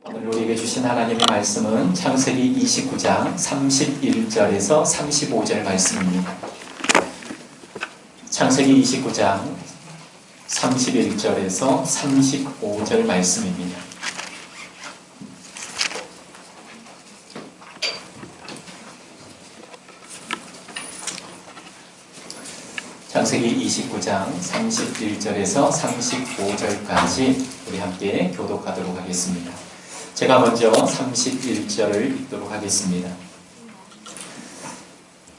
오늘 우리에게 주신 하나님의 말씀은 창세기 29장 31절에서 35절 말씀입니다. 창세기 29장 31절에서 35절 말씀입니다. 창세기 29장 31절에서 35절까지 우리 함께 교독하도록 하겠습니다. 제가 먼저 31절을 읽도록 하겠습니다.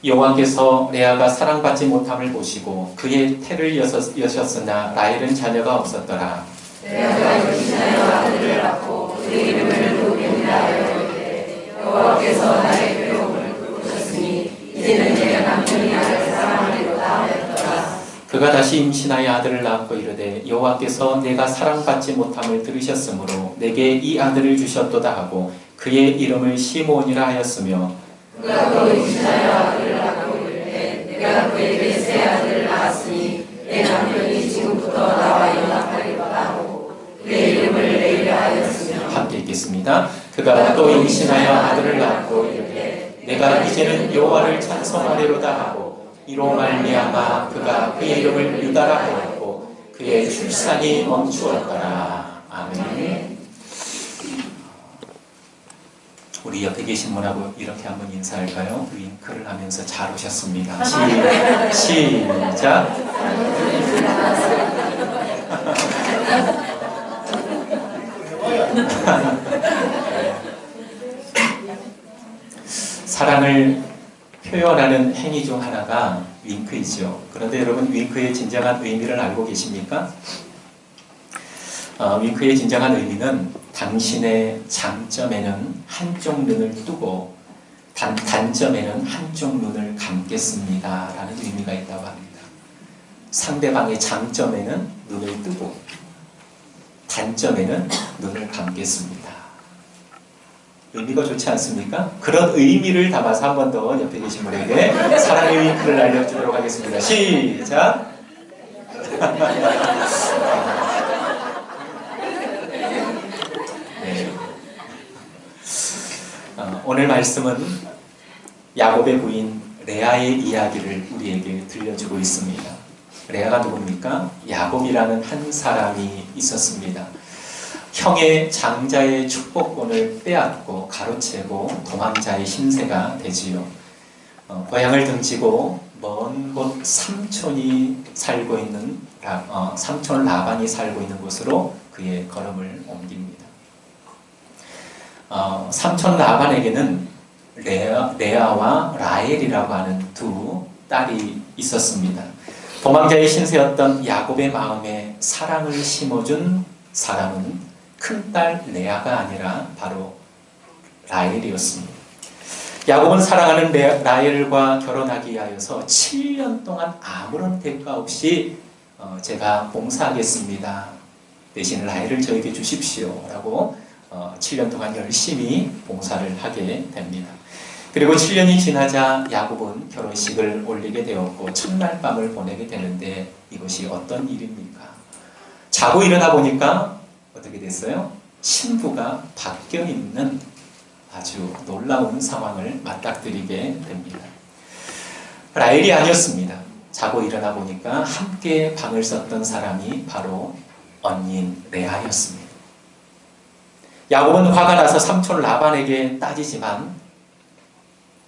여호와께서 레아가 사랑받지 못함을 보시고 그의 태를 여셨으나 라헬은 자녀가 없었더라. 레아가 임신하여 아들을 낳고 그의 이름을 루벤이라 하였는데 여호와께서 나의 괴로움을 보셨으니 이제는 내가 남편이 나를 사랑하리로다 하였더라. 그가 다시 임신하여 아들을 낳고 이르되 여호와께서 내가 사랑받지 못함을 들으셨으므로 내게 이 아들을 주셨도다 하고 그의 이름을 시므온이라 하였으며 그가 또 임신하여 아들을 낳고 이르되 내가 그에게 새 아들을 낳았으니 내 남편이 지금부터 나와 연합하리로다 하고 그의 이름을 레이라 하였으며 함께 읽겠습니다. 그가 또 임신하여 아들을 낳고 이르되 내가 이제는 여호와를 찬송하리로다 하고 이로 말미암아 그가 그의 이름을 유다라 하였고 그의 출산이 멈추었더라. 아멘. 우리 옆에 계신 분하고 이렇게 한번 인사할까요? 윙크를 하면서 잘 오셨습니다. 시작. 사랑을 표현하는 행위 중 하나가 윙크이죠. 그런데 여러분 윙크의 진정한 의미를 알고 계십니까? 윙크의 진정한 의미는 당신의 장점에는 한쪽 눈을 뜨고 단점에는 한쪽 눈을 감겠습니다 라는 의미가 있다고 합니다. 상대방의 장점에는 눈을 뜨고 단점에는 눈을 감겠습니다. 의미가 좋지 않습니까? 그런 의미를 담아서 한 번 더 옆에 계신 분에게 사랑의 윙크를 알려주도록 하겠습니다. 시작! 네. 오늘 말씀은 야곱의 부인 레아의 이야기를 우리에게 들려주고 있습니다. 레아가 누굽니까? 야곱이라는 한 사람이 있었습니다. 형의 장자의 축복권을 빼앗고 가로채고 도망자의 신세가 되지요. 고향을 등지고 먼 곳 삼촌이 살고 있는 삼촌 라반이 살고 있는 곳으로 그의 걸음을 옮깁니다. 삼촌 라반에게는 레아와 라헬이라고 하는 두 딸이 있었습니다. 도망자의 신세였던 야곱의 마음에 사랑을 심어준 사람은 큰딸 레아가 아니라 바로 라헬이었습니다. 야곱은 사랑하는 라헬과 결혼하기 위하여서 7년 동안 아무런 대가 없이 제가 봉사하겠습니다. 대신 라헬을 저에게 주십시오 라고 7년 동안 열심히 봉사를 하게 됩니다. 그리고 7년이 지나자 야곱은 결혼식을 올리게 되었고 첫날 밤을 보내게 되는데 이것이 어떤 일입니까? 자고 일어나 보니까 어떻게 됐어요? 신부가 바뀌어 있는 아주 놀라운 상황을 맞닥뜨리게 됩니다. 라헬이 아니었습니다. 자고 일어나 보니까 함께 방을 썼던 사람이 바로 언니인 레아였습니다. 야곱은 화가 나서 삼촌 라반에게 따지지만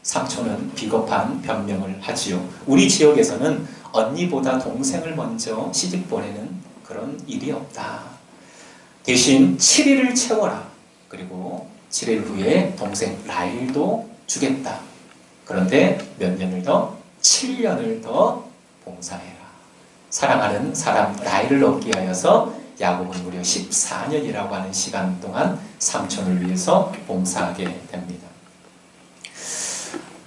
삼촌은 비겁한 변명을 하지요. 우리 지역에서는 언니보다 동생을 먼저 시집 보내는 그런 일이 없다. 대신 7일을 채워라. 그리고 7일 후에 동생 라헬도 주겠다. 그런데 몇 년을 더? 7년을 더 봉사해라. 사랑하는 사람 라헬을 얻기 위하여서 야곱은 무려 14년이라고 하는 시간 동안 삼촌을 위해서 봉사하게 됩니다.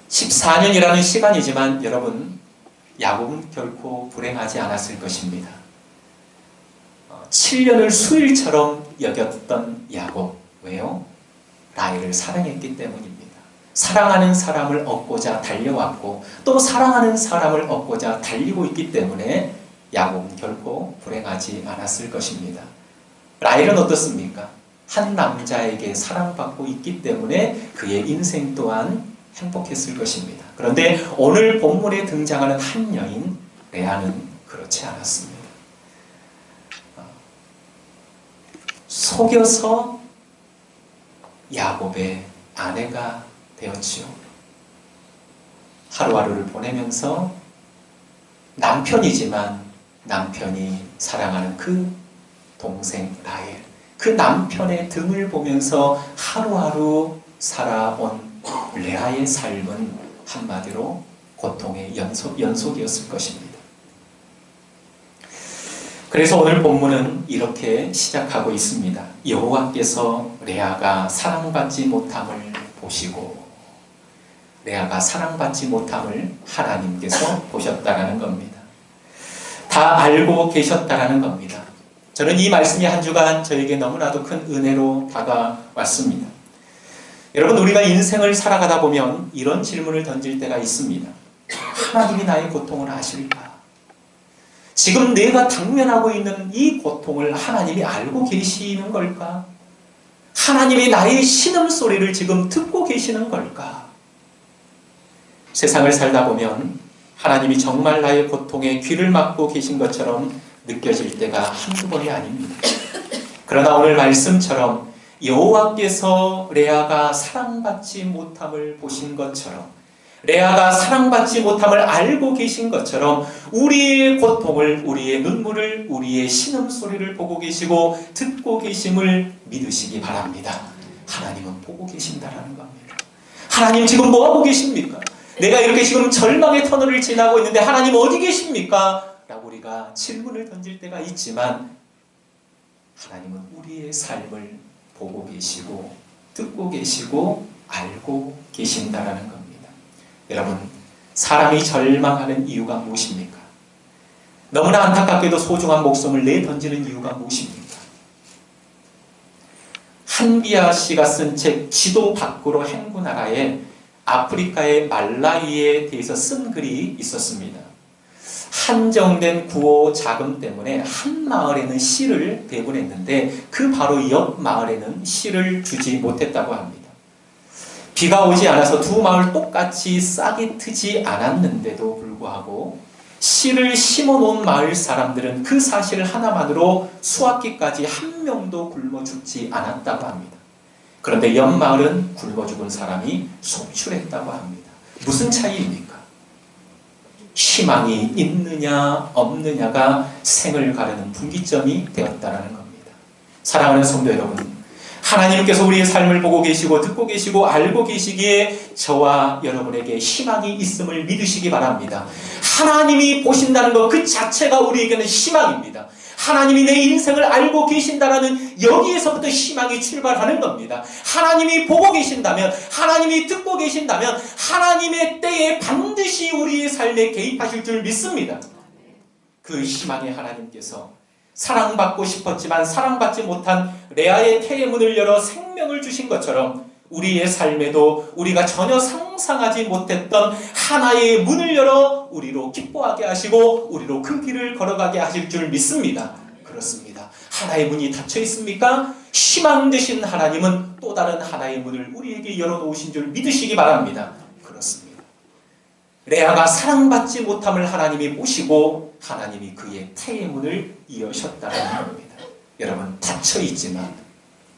14년이라는 시간이지만 여러분 야곱은 결코 불행하지 않았을 것입니다. 7년을 수일처럼 여겼던 야곱. 왜요? 라헬을 사랑했기 때문입니다. 사랑하는 사람을 얻고자 달려왔고 또 사랑하는 사람을 얻고자 달리고 있기 때문에 야곱은 결코 불행하지 않았을 것입니다. 라헬은 어떻습니까? 한 남자에게 사랑받고 있기 때문에 그의 인생 또한 행복했을 것입니다. 그런데 오늘 본문에 등장하는 한 여인 레아는 그렇지 않았습니다. 속여서 야곱의 아내가 되었지요. 하루하루를 보내면서 남편이지만 남편이 사랑하는 그 동생 라헬, 그 남편의 등을 보면서 하루하루 살아온 레아의 삶은 한마디로 고통의 연속이었을 것입니다. 그래서 오늘 본문은 이렇게 시작하고 있습니다. 여호와께서 레아가 사랑받지 못함을 보시고, 레아가 사랑받지 못함을 하나님께서 보셨다라는 겁니다. 다 알고 계셨다라는 겁니다. 저는 이 말씀이 한 주간 저에게 너무나도 큰 은혜로 다가왔습니다. 여러분, 우리가 인생을 살아가다 보면 이런 질문을 던질 때가 있습니다. 하나님이 나의 고통을 아실까? 지금 내가 당면하고 있는 이 고통을 하나님이 알고 계시는 걸까? 하나님이 나의 신음소리를 지금 듣고 계시는 걸까? 세상을 살다 보면 하나님이 정말 나의 고통에 귀를 막고 계신 것처럼 느껴질 때가 한두 번이 아닙니다. 그러나 오늘 말씀처럼 여호와께서 레아가 사랑받지 못함을 보신 것처럼, 레아가 사랑받지 못함을 알고 계신 것처럼 우리의 고통을, 우리의 눈물을, 우리의 신음소리를 보고 계시고 듣고 계심을 믿으시기 바랍니다. 하나님은 보고 계신다라는 겁니다. 하나님 지금 뭐하고 계십니까? 내가 이렇게 지금 절망의 터널을 지나고 있는데 하나님 어디 계십니까? 라고 우리가 질문을 던질 때가 있지만 하나님은 우리의 삶을 보고 계시고 듣고 계시고 알고 계신다라는 겁니다. 여러분, 사람이 절망하는 이유가 무엇입니까? 너무나 안타깝게도 소중한 목숨을 내던지는 이유가 무엇입니까? 한비아 씨가 쓴 책 지도 밖으로 행군하라에 아프리카의 말라위에 대해서 쓴 글이 있었습니다. 한정된 구호 자금 때문에 한 마을에는 씨를 배분했는데 그 바로 옆 마을에는 씨를 주지 못했다고 합니다. 비가 오지 않아서 두 마을 똑같이 싹이 트지 않았는데도 불구하고 씨를 심어놓은 마을 사람들은 그 사실 하나만으로 수확기까지 한 명도 굶어 죽지 않았다고 합니다. 그런데 옆 마을은 굶어 죽은 사람이 속출했다고 합니다. 무슨 차이입니까? 희망이 있느냐 없느냐가 생을 가르는 분기점이 되었다는 겁니다. 사랑하는 성도 여러분, 하나님께서 우리의 삶을 보고 계시고 듣고 계시고 알고 계시기에 저와 여러분에게 희망이 있음을 믿으시기 바랍니다. 하나님이 보신다는 것 그 자체가 우리에게는 희망입니다. 하나님이 내 인생을 알고 계신다라는 여기에서부터 희망이 출발하는 겁니다. 하나님이 보고 계신다면, 하나님이 듣고 계신다면 하나님의 때에 반드시 우리의 삶에 개입하실 줄 믿습니다. 그 희망의 하나님께서 사랑받고 싶었지만 사랑받지 못한 레아의 태의 문을 열어 생명을 주신 것처럼 우리의 삶에도 우리가 전혀 상상하지 못했던 하나의 문을 열어 우리로 기뻐하게 하시고 우리로 그 길을 걸어가게 하실 줄 믿습니다. 그렇습니다. 하나의 문이 닫혀 있습니까? 희망 되신 하나님은 또 다른 하나의 문을 우리에게 열어놓으신 줄 믿으시기 바랍니다. 그렇습니다. 레아가 사랑받지 못함을 하나님이 보시고 하나님이 그의 태의 문을 여셨다는 겁니다. 여러분, 닫혀 있지만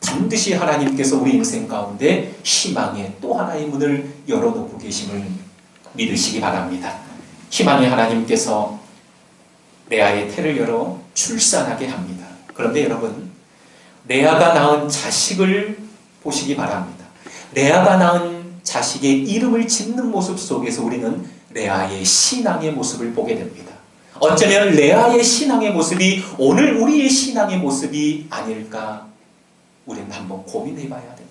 반드시 하나님께서 우리 인생 가운데 희망의 또 하나의 문을 열어놓고 계심을 믿으시기 바랍니다. 희망의 하나님께서 레아의 태를 열어 출산하게 합니다. 그런데 여러분, 레아가 낳은 자식을 보시기 바랍니다. 레아가 낳은 자식의 이름을 짓는 모습 속에서 우리는 레아의 신앙의 모습을 보게 됩니다. 어쩌면 레아의 신앙의 모습이 오늘 우리의 신앙의 모습이 아닐까 우리는 한번 고민해 봐야 됩니다.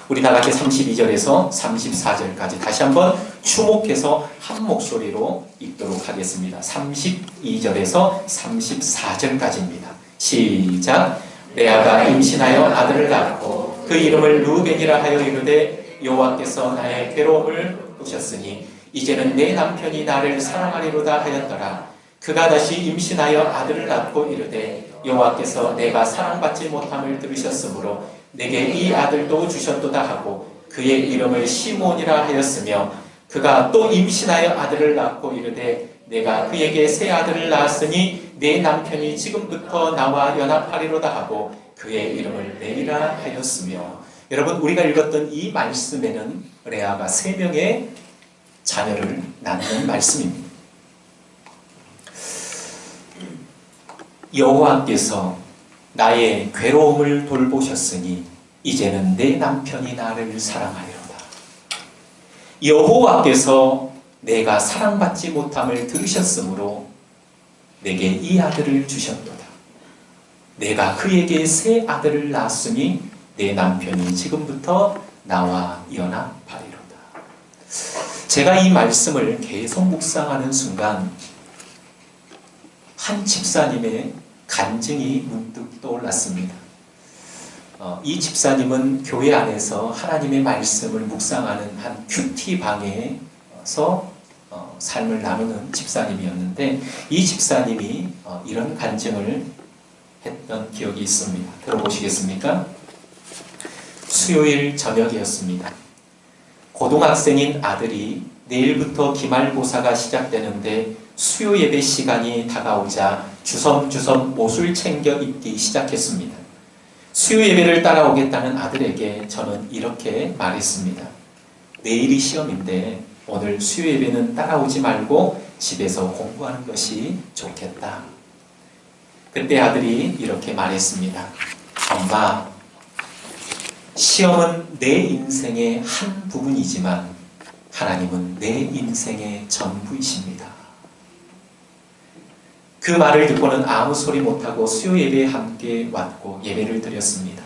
우리 다 같이 32절에서 34절까지 다시 한번 주목해서 한 목소리로 읽도록 하겠습니다. 32절에서 34절까지입니다. 시작. 레아가 임신하여 아들을 낳고 그 이름을 루벤이라 하여 이르되 여호와께서 나의 괴로움을 보셨으니 이제는 내 남편이 나를 사랑하리로다 하였더라. 그가 다시 임신하여 아들을 낳고 이르되 여호와께서 내가 사랑받지 못함을 들으셨으므로 내게 이 아들도 주셨도다 하고 그의 이름을 시몬이라 하였으며 그가 또 임신하여 아들을 낳고 이르되 내가 그에게 새 아들을 낳았으니 내 남편이 지금부터 나와 연합하리로다 하고 그의 이름을 레이라 하였으며. 여러분, 우리가 읽었던 이 말씀에는 레아가 3명의 자녀를 낳는 말씀입니다. 여호와께서 나의 괴로움을 돌보셨으니 이제는 내 남편이 나를 사랑하리로다. 여호와께서 내가 사랑받지 못함을 들으셨으므로 내게 이 아들을 주셨도다. 내가 그에게 새 아들을 낳았으니 내 남편이 지금부터 나와 연합하리로다. 제가 이 말씀을 계속 묵상하는 순간 한 집사님의 간증이 문득 떠올랐습니다. 이 집사님은 교회 안에서 하나님의 말씀을 묵상하는 한 큐티 방에서 삶을 나누는 집사님이었는데 이 집사님이 이런 간증을 했던 기억이 있습니다. 들어보시겠습니까? 수요일 저녁이었습니다. 고등학생인 아들이 내일부터 기말고사가 시작되는데 수요 예배 시간이 다가오자 주섬주섬 옷을 챙겨 입기 시작했습니다. 수요 예배를 따라오겠다는 아들에게 저는 이렇게 말했습니다. 내일이 시험인데 오늘 수요 예배는 따라오지 말고 집에서 공부하는 것이 좋겠다. 그때 아들이 이렇게 말했습니다. 엄마, 시험은 내 인생의 한 부분이지만 하나님은 내 인생의 전부이십니다. 그 말을 듣고는 아무 소리 못하고 수요 예배에 함께 왔고 예배를 드렸습니다.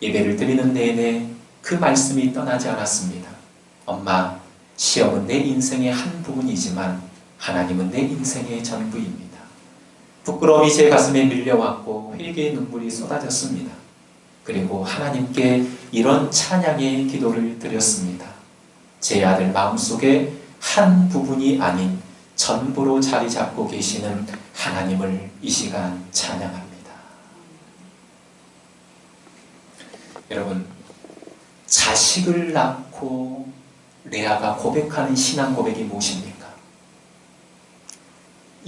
예배를 드리는 내내 그 말씀이 떠나지 않았습니다. 엄마, 시험은 내 인생의 한 부분이지만 하나님은 내 인생의 전부입니다. 부끄러움이 제 가슴에 밀려왔고 회개의 눈물이 쏟아졌습니다. 그리고 하나님께 이런 찬양의 기도를 드렸습니다. 제 아들 마음속에 한 부분이 아닌 전부로 자리 잡고 계시는 하나님을 이 시간 찬양합니다. 여러분, 자식을 낳고 레아가 고백하는 신앙 고백이 무엇입니까?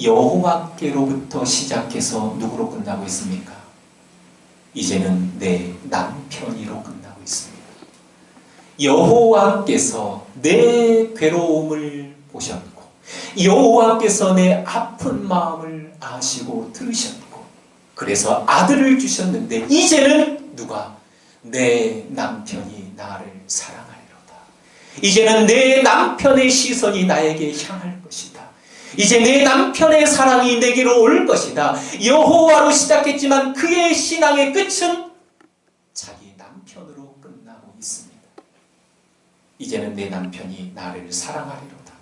여호와께로부터 시작해서 누구로 끝나고 있습니까? 이제는 내 남편이로 끝나고 있습니다. 여호와께서 내 괴로움을 보셨고 여호와께서 내 아픈 마음을 아시고 들으셨고 그래서 아들을 주셨는데 이제는 누가? 내 남편이 나를 사랑하리로다. 이제는 내 남편의 시선이 나에게 향할 것이다. 이제 내 남편의 사랑이 내게로 올 것이다. 여호와로 시작했지만 그의 신앙의 끝은 자기 남편으로 끝나고 있습니다. 이제는 내 남편이 나를 사랑하리로다.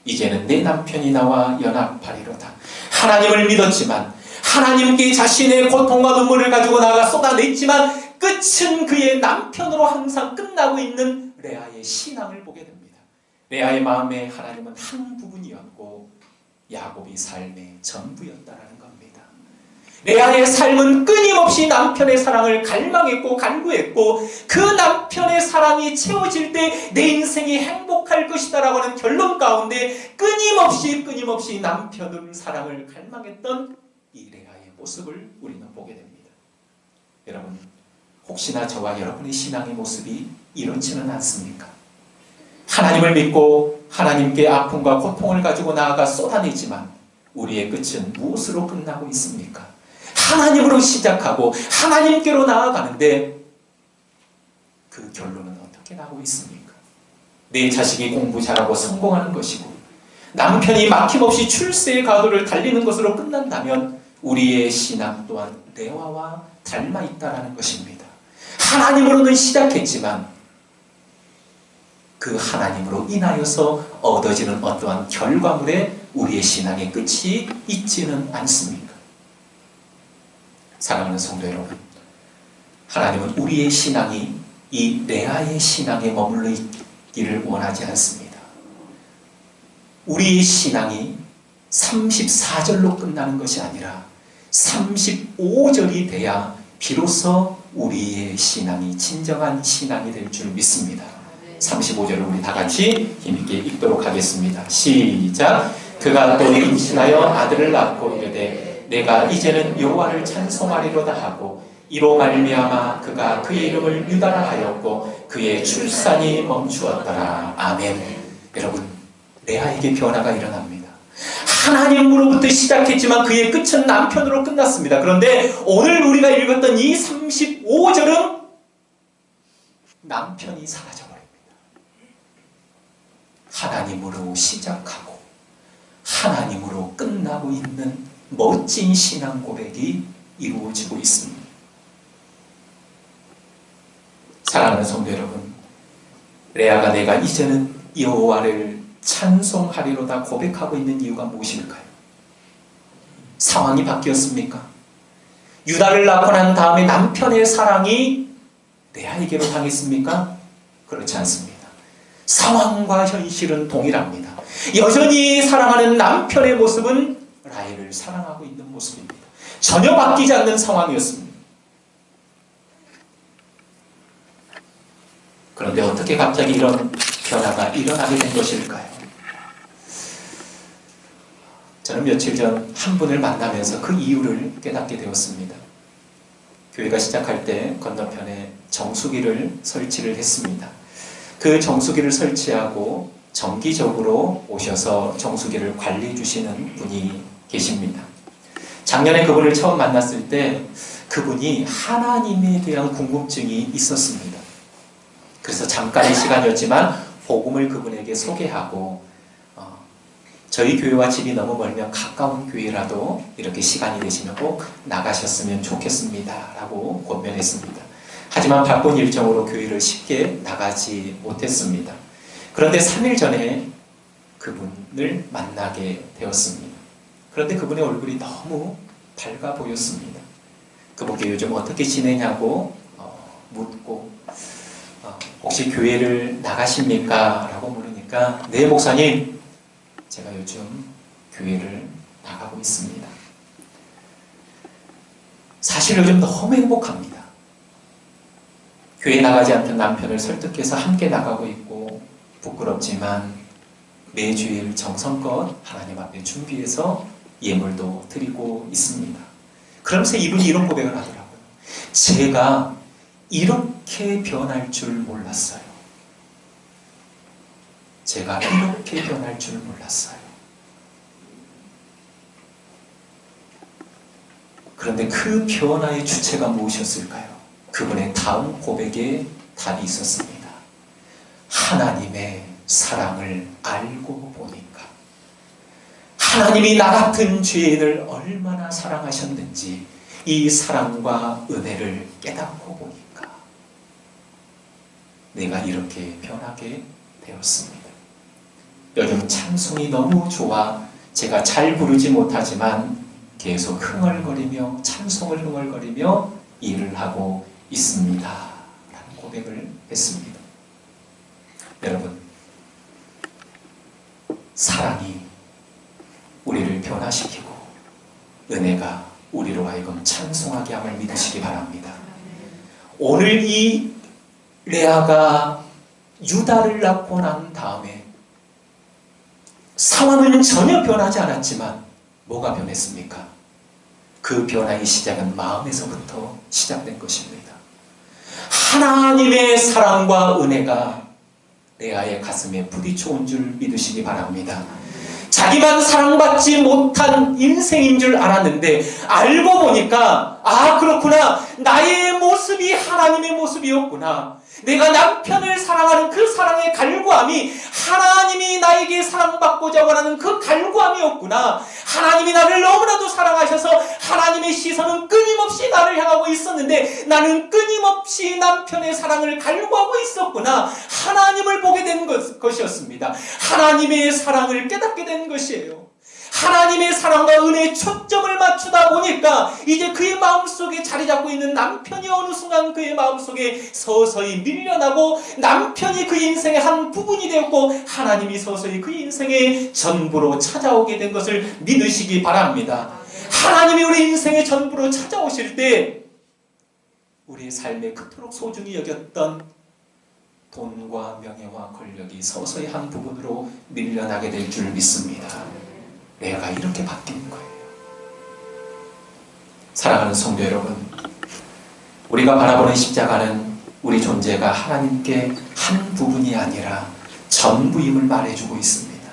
이제는 내 남편이 나와 연합하리로다. 하나님을 믿었지만 하나님께 자신의 고통과 눈물을 가지고 나가 쏟아냈지만 끝은 그의 남편으로 항상 끝나고 있는 레아의 신앙을 보게 됩니다. 레아의 마음에 하나님은 한 부분이었고 야곱이 삶의 전부였다라는 겁니다. 레아의 삶은 끊임없이 남편의 사랑을 갈망했고 간구했고 그 남편의 사랑이 채워질 때 내 인생이 행복할 것이다라고 하는 결론 가운데 끊임없이 남편의 사랑을 갈망했던 이 레아의 모습을 우리는 보게 됩니다. 여러분, 혹시나 저와 여러분의 신앙의 모습이 이렇지는 않습니까? 하나님을 믿고 하나님께 아픔과 고통을 가지고 나아가 쏟아내지만 우리의 끝은 무엇으로 끝나고 있습니까? 하나님으로 시작하고 하나님께로 나아가는데 그 결론은 어떻게 나고 있습니까? 내 자식이 공부 잘하고 성공하는 것이고 남편이 막힘없이 출세의 가도를 달리는 것으로 끝난다면 우리의 신앙 또한 레아와 닮아 있다는 것입니다. 하나님으로는 시작했지만 그 하나님으로 인하여서 얻어지는 어떠한 결과물에 우리의 신앙의 끝이 있지는 않습니까? 사랑하는 성도 여러분, 하나님은 우리의 신앙이 이 레아의 신앙에 머물러 있기를 원하지 않습니다. 우리의 신앙이 34절로 끝나는 것이 아니라 35절이 돼야 비로소 우리의 신앙이 진정한 신앙이 될 줄 믿습니다. 35절을 우리 다 같이 힘있게 읽도록 하겠습니다. 시작. 그가 또 임신하여 아들을 낳고 이르되 내가 이제는 여호와를 찬송하리로다 하고 이로 말미암아 그가 그의 이름을 유다라 하였고 그의 출산이 멈추었더라. 아멘. 여러분, 레아에게 변화가 일어납니다. 하나님으로부터 시작했지만 그의 끝은 남편으로 끝났습니다. 그런데 오늘 우리가 읽었던 이 35절은 남편이 사라져버립니다. 하나님으로 시작하고 하나님으로 끝나고 있는 멋진 신앙 고백이 이루어지고 있습니다. 사랑하는 성도 여러분, 레아가 내가 이제는 여호와를 찬송하리로다 고백하고 있는 이유가 무엇일까요? 상황이 바뀌었습니까? 유다를 낳고 난 다음에 남편의 사랑이 레아에게로 당했습니까? 그렇지 않습니다. 상황과 현실은 동일합니다. 여전히 사랑하는 남편의 모습은 라헬을 사랑하고 있는 모습입니다. 전혀 바뀌지 않는 상황이었습니다. 그런데 어떻게 갑자기 이런 변화가 일어나게 된 것일까요? 저는 며칠 전 한 분을 만나면서 그 이유를 깨닫게 되었습니다. 교회가 시작할 때 건너편에 정수기를 설치를 했습니다. 그 정수기를 설치하고 정기적으로 오셔서 정수기를 관리해 주시는 분이 계십니다. 작년에 그분을 처음 만났을 때 그분이 하나님에 대한 궁금증이 있었습니다. 그래서 잠깐의 시간이었지만 복음을 그분에게 소개하고 저희 교회와 집이 너무 멀면 가까운 교회라도 이렇게 시간이 되시면 꼭 나가셨으면 좋겠습니다 라고 권면했습니다. 하지만 바쁜 일정으로 교회를 쉽게 나가지 못했습니다. 그런데 3일 전에 그분을 만나게 되었습니다. 그런데 그분의 얼굴이 너무 밝아 보였습니다. 그분께 요즘 어떻게 지내냐고 묻고 혹시 교회를 나가십니까? 라고 물으니까 네 목사님, 제가 요즘 교회를 나가고 있습니다. 사실 요즘 너무 행복합니다. 교회 나가지 않던 남편을 설득해서 함께 나가고 있고 부끄럽지만 매주일 정성껏 하나님 앞에 준비해서 예물도 드리고 있습니다. 그러면서 이분이 이런 고백을 하더라고요. 제가 이렇게 변할 줄 몰랐어요. 제가 이렇게 변할 줄 몰랐어요. 그런데 그 변화의 주체가 무엇이었을까요? 그분의 다음 고백에 답이 있었습니다. 하나님의 사랑을 알고 보니까 하나님이 나 같은 죄인을 얼마나 사랑하셨는지 이 사랑과 은혜를 깨닫고 보니까 내가 이렇게 변하게 되었습니다. 요즘 찬송이 너무 좋아 제가 잘 부르지 못하지만 계속 흥얼거리며 찬송을 흥얼거리며 일을 하고 있습니다 라는 고백을 했습니다. 여러분, 사랑이 우리를 변화시키고 은혜가 우리로 하여금 찬송하게 함을 믿으시기 바랍니다. 오늘 이 레아가 유다를 낳고 난 다음에 상황은 전혀 변하지 않았지만 뭐가 변했습니까? 그 변화의 시작은 마음에서부터 시작된 것입니다. 하나님의 사랑과 은혜가 레아의 가슴에 부딪혀온 줄 믿으시기 바랍니다. 자기만 사랑받지 못한 인생인 줄 알았는데 알고 보니까 그렇구나, 나의 모습이 하나님의 모습이었구나. 내가 남편을 사랑하는 그 사랑의 갈구함이 하나님이 나에게 사랑받고자 원하는 그 갈구함이었구나. 하나님이 나를 너무나도 사랑하셔서 하나님의 시선은 끊임없이 나를 향하고 있었는데 나는 끊임없이 남편의 사랑을 갈구하고 있었구나. 하나님을 보게 된 것이었습니다. 하나님의 사랑을 깨닫게 된 것이에요. 하나님의 사랑과 은혜에 초점을 맞추다 보니까 이제 그의 마음속에 자리 잡고 있는 남편이 어느 순간 그의 마음속에 서서히 밀려나고, 남편이 그의 인생의 한 부분이 되었고 하나님이 서서히 그의 인생의 전부로 찾아오게 된 것을 믿으시기 바랍니다. 하나님이 우리 인생의 전부로 찾아오실 때 우리의 삶에 그토록 소중히 여겼던 돈과 명예와 권력이 서서히 한 부분으로 밀려나게 될 줄 믿습니다. 내가 이렇게 바뀌는 거예요. 사랑하는 성도 여러분, 우리가 바라보는 십자가는 우리 존재가 하나님께 한 부분이 아니라 전부임을 말해주고 있습니다.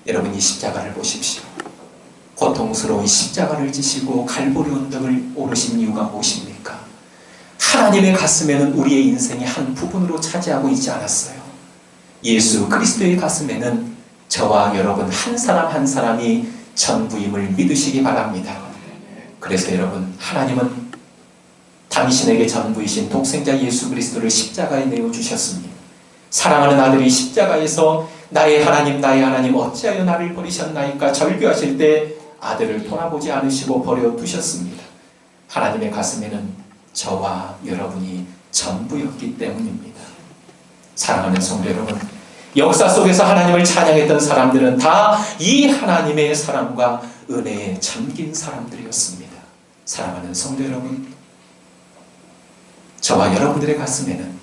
여러분, 이 십자가를 보십시오. 고통스러운 십자가를 지시고 갈보리 언덕을 오르신 이유가 무엇입니까? 하나님의 가슴에는 우리의 인생의 한 부분으로 차지하고 있지 않았어요. 예수 그리스도의 가슴에는 저와 여러분 한 사람 한 사람이 전부임을 믿으시기 바랍니다. 그래서 여러분, 하나님은 당신에게 전부이신 독생자 예수 그리스도를 십자가에 내어주셨습니다. 사랑하는 아들이 십자가에서 나의 하나님 어찌하여 나를 버리셨나이까 절규하실 때 아들을 돌아보지 않으시고 버려두셨습니다. 하나님의 가슴에는 저와 여러분이 전부였기 때문입니다. 사랑하는 성도 여러분, 역사 속에서 하나님을 찬양했던 사람들은 다 이 하나님의 사랑과 은혜에 잠긴 사람들이었습니다. 사랑하는 성도 여러분, 저와 여러분들의 가슴에는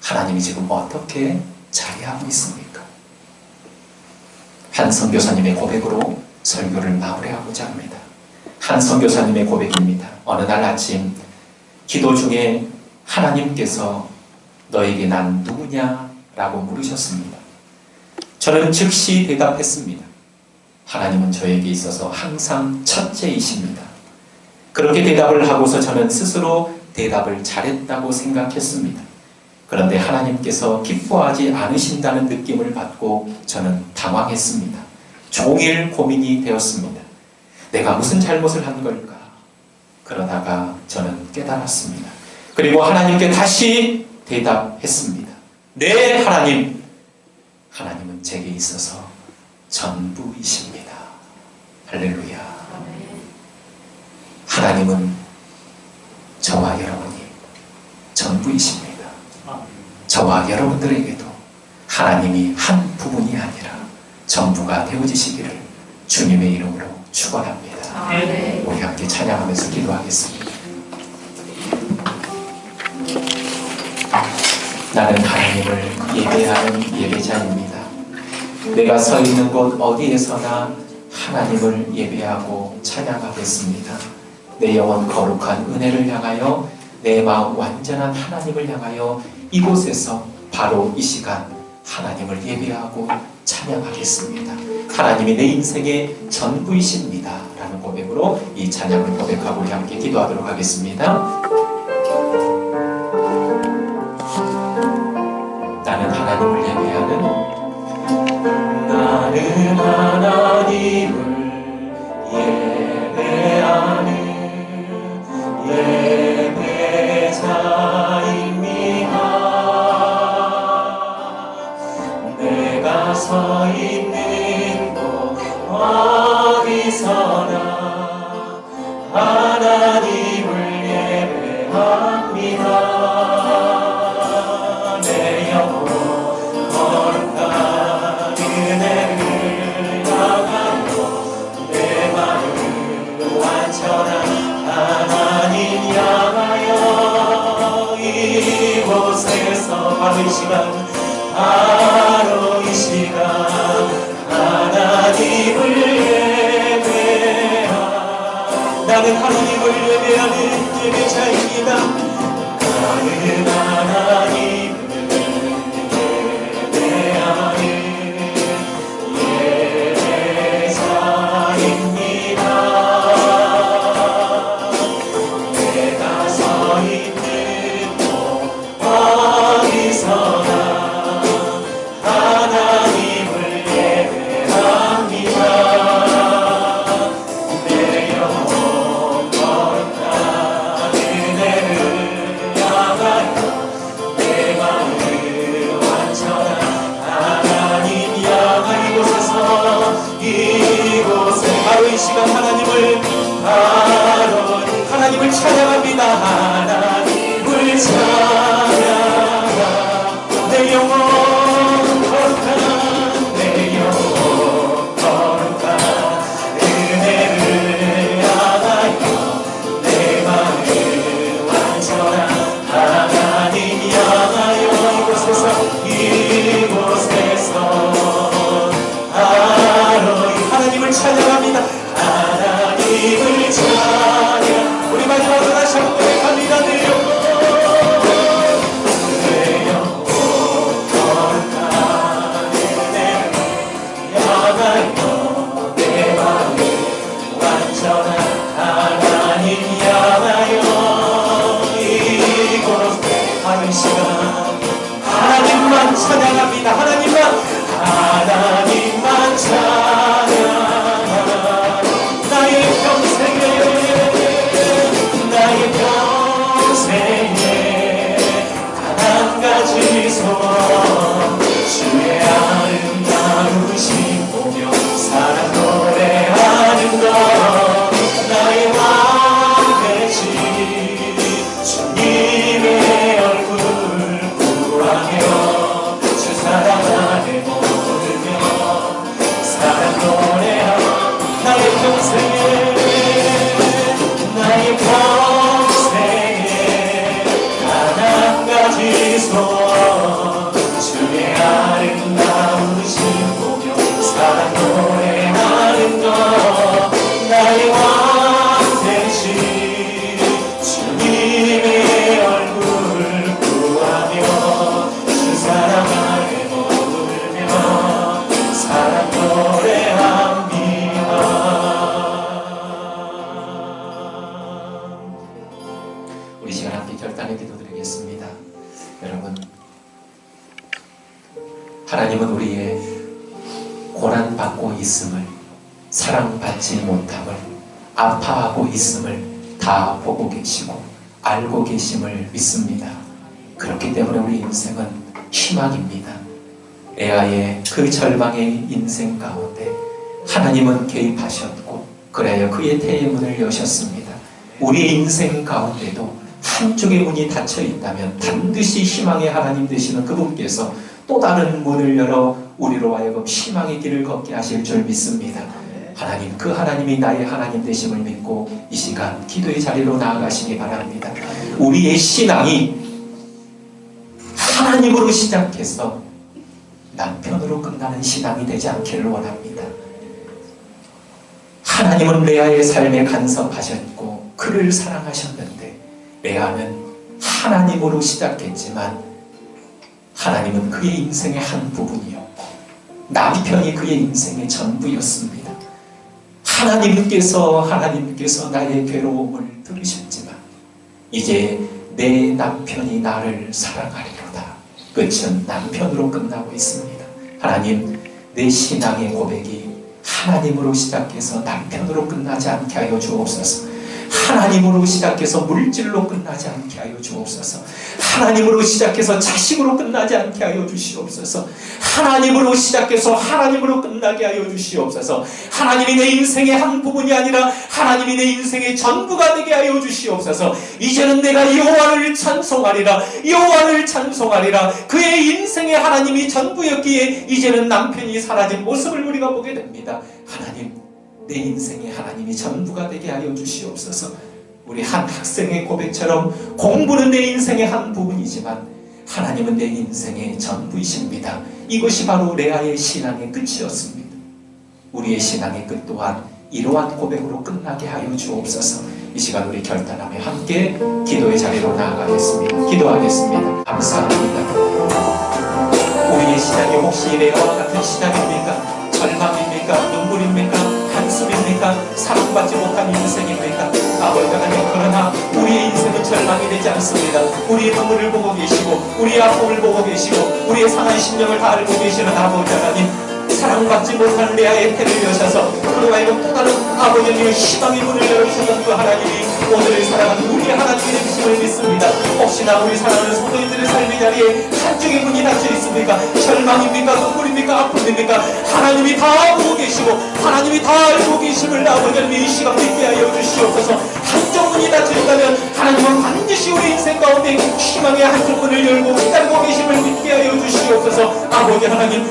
하나님이 지금 어떻게 자리하고 있습니까? 한 선교사님의 고백으로 설교를 마무리하고자 합니다. 한 선교사님의 고백입니다. 어느 날 아침 기도 중에 하나님께서 너에게 난 누구냐? 라고 물으셨습니다. 저는 즉시 대답했습니다. 하나님은 저에게 있어서 항상 첫째이십니다. 그렇게 대답을 하고서 저는 스스로 대답을 잘했다고 생각했습니다. 그런데 하나님께서 기뻐하지 않으신다는 느낌을 받고 저는 당황했습니다. 종일 고민이 되었습니다. 내가 무슨 잘못을 한 걸까? 그러다가 저는 깨달았습니다. 그리고 하나님께 다시 대답했습니다. 네, 하나님. 하나님은 제게 있어서 전부이십니다. 할렐루야. 하나님은 저와 여러분이 전부이십니다. 저와 여러분들에게도 하나님이 한 부분이 아니라 전부가 되어지시기를 주님의 이름으로 축원합니다. 우리 함께 찬양하면서 기도하겠습니다. 나는 하나님을 예배하는 예배자입니다. 내가 서 있는 곳 어디에서나 하나님을 예배하고 찬양하겠습니다. 내 영혼 거룩한 은혜를 향하여, 내 마음 완전한 하나님을 향하여 이곳에서 바로 이 시간 하나님을 예배하고 찬양하겠습니다. 하나님이 내 인생의 전부이십니다 라는 고백으로 이 찬양을 고백하고 우리 함께 기도하도록 하겠습니다. 나는 하나님을 예배하는, 나는 하나님을 예배하는 예배자입니다. 내가 서 있는 곳 어디서나 하나님을 예배합니다. 내 영혼 거룩한 은혜를 향하여, 내 마음 완전한 하나님 향하여, 이곳에서 바로 이 시간, 바로 이 시간 하나님을 예배하. 나는 하나님을 예배하는 예배자입니다. 나는 하나님을 예배하는 예배자입니다. 내가 서 있는 곳 어디서나 하나님을 예배합니다. 내 영혼 거룩한 은혜를 향하여, 내 하나님을 찬양합니다. 하나님을 찬양하 내 영혼 거룩한 내 영혼 거룩한 은혜를 향하여 내 마음을 완전한 하나님 향하여 이곳에서 하나님을 찬양합니다. 하나님을 찬양. 우리 마지막으로 다시 한번 고백합니다. 내 영혼 거룩한 은혜를 향하여 내 마음을 완전한 하나님 향하여 이곳 하는 시간 하나님만 찬양합니다. 하나님만 찬양하 나의 평생에 단 한 가지 소원 주의 아름다우신 보며 사랑 노래하는 것 나의 왕 되시 주님의 얼굴 구하며 주 사랑 안에 모르며 사랑 노래하며 나의 평생에 단 한 가지 소원 주의 아름다우신 보며 사랑 노래하는 것 나의 왕 되신 주님의 얼굴 구하며 주 사랑 안에 머물며 사랑 노래합니다. 우리 시간 함께 결단의 기도드리겠습니다. 여러분, 하나님은 우리의 고난받고 있음을, 사랑받지 못함을, 아파하고 있음을 다 보고 계시고 알고 계심을 믿습니다. 그렇기 때문에 우리 인생은 희망입니다. 레아의 그 절망의 인생 가운데 하나님은 개입하셨고 그래야 그의 태의 문을 여셨습니다. 우리 인생 가운데도 한쪽의 문이 닫혀 있다면 반드시 희망의 하나님 되시는 그분께서 또 다른 문을 열어 우리로 하여금 희망의 길을 걷게 하실 줄 믿습니다. 하나님, 그 하나님이 나의 하나님 되심을 믿고 이 시간 기도의 자리로 나아가시기 바랍니다. 우리의 신앙이 하나님으로 시작해서 남편으로 끝나는 신앙이 되지 않기를 원합니다. 하나님은 레아의 삶에 간섭하셨고 그를 사랑하셨는데 레아는 하나님으로 시작했지만 하나님은 그의 인생의 한 부분이었고 남편이 그의 인생의 전부였습니다. 하나님께서 나의 괴로움을 들으셨지만 이제 내 남편이 나를 사랑하리로다. 끝은 남편으로 끝나고 있습니다. 하나님, 내 신앙의 고백이 하나님으로 시작해서 남편으로 끝나지 않게 하여 주옵소서. 하나님으로 시작해서 물질로 끝나지 않게 하여 주옵소서. 하나님으로 시작해서 자식으로 끝나지 않게 하여 주시옵소서. 하나님으로 시작해서 하나님으로 끝나게 하여 주시옵소서. 하나님이 내 인생의 한 부분이 아니라 하나님이 내 인생의 전부가 되게 하여 주시옵소서. 이제는 내가 여호와를 찬송하리라. 여호와를 찬송하리라. 그의 인생의 하나님이 전부였기에 이제는 남편이 사라진 모습을 우리가 보게 됩니다. 하나님, 내 인생의 하나님이 전부가 되게 하여 주시옵소서. 우리 한 학생의 고백처럼 공부는 내 인생의 한 부분이지만 하나님은 내 인생의 전부이십니다. 이것이 바로 레아의 신앙의 끝이었습니다. 우리의 신앙의 끝 또한 이러한 고백으로 끝나게 하여 주옵소서. 이 시간 우리 결단하며 함께 기도의 자리로 나아가겠습니다. 기도하겠습니다. 감사합니다. 우리의 시작이 혹시 레아와 같은 시작입니까? 절망입니까? 눈물입니까? 한숨입니까? 사랑받지 못한 인생입니까? 아버지 하나님, 그러나 우리의 인생은 절망이 되지 않습니다. 우리의 눈물을 보고 계시고 우리의 아픔을 보고 계시고 우리의 상한 심령을 다 알고 계시는 아버지 하나님, 사랑받지 못한 레아의 태를 여셔서 그로 하여금 또 다른 아버지의 희망의 문을 열어주셨던 그 하나님이 오늘을 사랑하는 우리 하나님이 되심을 믿습니다. 혹시나 우리 사랑하는 성도님들의 삶의 자리에 한쪽의 문이 닫혀 있습니까? 절망입니까? 눈물입니까? 아픔입니까? 하나님이 다 보고 계시고 하나님이 다 알고 계심을 아버지 하나님 이 시간 믿게 하여 주시옵소서. 한쪽 문이 닫혀 있다면 하나님은 반드시 우리 인생 가운데 희망의 한쪽문을 열고 기다리고 계심을 믿게 하여 주시옵소서. 아버지 하나님은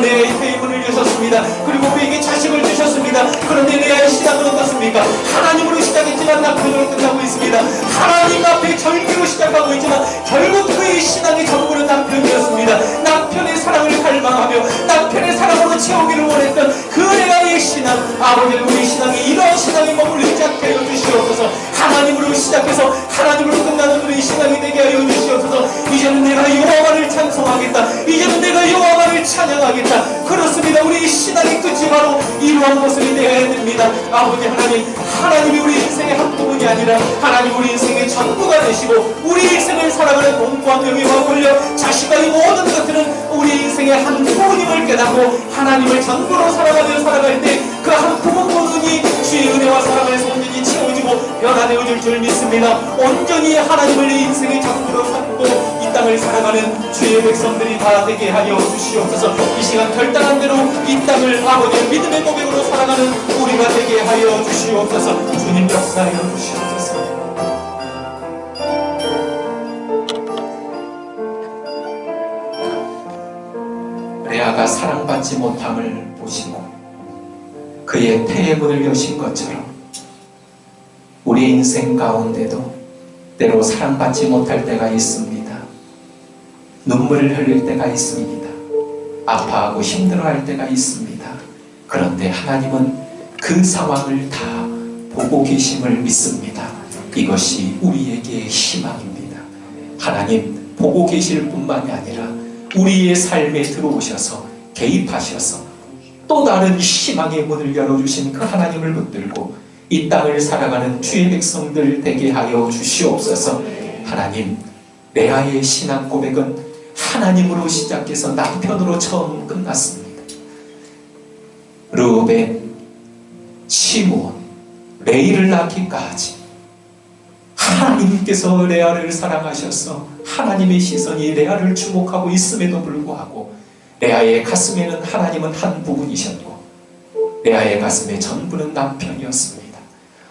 레아의 문을 여셨습니다. 그리고 우리에게 자식을 주셨습니다. 그런데 레아의 시작은 어떻습니까? 하나님으로 시작했지만 남편으로 끝나고 있습니다. 하나님 앞에 절기로 시작하고 있지만 결국 그의 신앙의 전부는 남편이었습니다. 남편의 사랑을 갈망하며 남편의 사랑으로 채우기를 원했던 그 레아의 신앙, 아버지 우리 신앙이 이러한 신앙이 머물리지 않게 하여 주시옵소서. 하나님으로 시작해서 하나님으로 끝나는 우리 신앙이 되게 하여 주시옵소서. 이제는 내가 여호와를 찬송하겠다. 이제는 내가 여호와를 찬양하겠다. 그렇습니다. 우리 신앙의 끝이 바로 이러한 모습이 되어야 됩니다. 아버지 하나님이 우리 인생의 한 부분이 아니라 하나님 우리 인생의 전부가 되시고 우리 인생을 살아가는 돈과 명예와 권력, 자식과 이 모든 것들은 우리 인생의 한 부분임을 깨닫고 하나님을 전부로 살아가며 살아갈 때 그 한 부분 모든이 주의 은혜와 사랑에서 온전히 채워지고 변화되어질 줄 믿습니다. 온전히 하나님을 인생의 전부로 삼고 이 땅을 살아가는 주의 백성들이 다 되게 하여 주시옵소서. 이 시간 결단한 대로 이 땅을 아버지의 믿음의 고백으로 살아가는 우리가 되게 하여 주시옵소서. 주님 역사하여 주시옵소서. 레아가 사랑받지 못함을 보시고 그의 태의 문을 여신 것처럼 우리 인생 가운데도 때로 사랑받지 못할 때가 있습니다. 눈물을 흘릴 때가 있습니다. 아파하고 힘들어할 때가 있습니다. 그런데 하나님은 그 상황을 다 보고 계심을 믿습니다. 이것이 우리에게 희망입니다. 하나님 보고 계실 뿐만이 아니라 우리의 삶에 들어오셔서 개입하셔서 또 다른 희망의 문을 열어주신 그 하나님을 붙들고 이 땅을 살아가는 주의 백성들 되게 하여 주시옵소서. 하나님, 레아의 신앙 고백은 하나님으로 시작해서 남편으로 처음 끝났습니다. 르우벤, 시므온, 레이를 낳기까지 하나님께서 레아를 사랑하셔서 하나님의 시선이 레아를 주목하고 있음에도 불구하고 레아의 가슴에는 하나님은 한 부분이셨고 레아의 가슴의 전부는 남편이었습니다.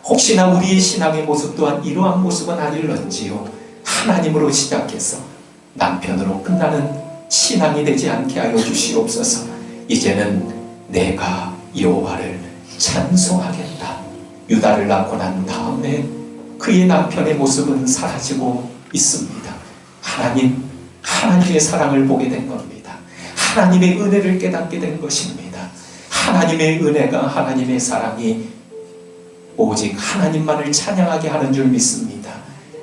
혹시나 우리의 신앙의 모습 또한 이러한 모습은 아닐런지요. 하나님으로 시작해서 남편으로 끝나는 신앙이 되지 않게 하여 주시옵소서. 이제는 내가 여호와를 찬송하겠다. 유다를 낳고 난 다음에 그의 남편의 모습은 사라지고 있습니다. 하나님의 사랑을 보게 된 겁니다. 하나님의 은혜를 깨닫게 된 것입니다. 하나님의 은혜가, 하나님의 사랑이 오직 하나님만을 찬양하게 하는 줄 믿습니다.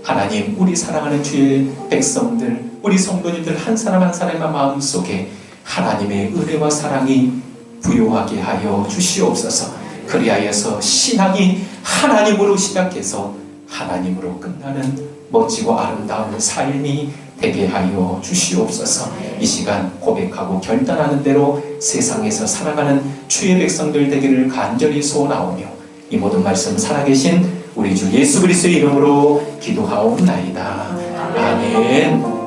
하나님, 우리 사랑하는 주의 백성들, 우리 성도님들 한 사람 한 사람의 마음속에 하나님의 은혜와 사랑이 부요하게 하여 주시옵소서. 그리하여서 신앙이 하나님으로 시작해서 하나님으로 끝나는 멋지고 아름다운 삶이 되게 하여 주시옵소서. 이 시간 고백하고 결단하는 대로 세상에서 살아가는 주의 백성들 되기를 간절히 소원하오며 이 모든 말씀 살아계신 우리 주 예수 그리스도의 이름으로 기도하옵나이다. 아멘.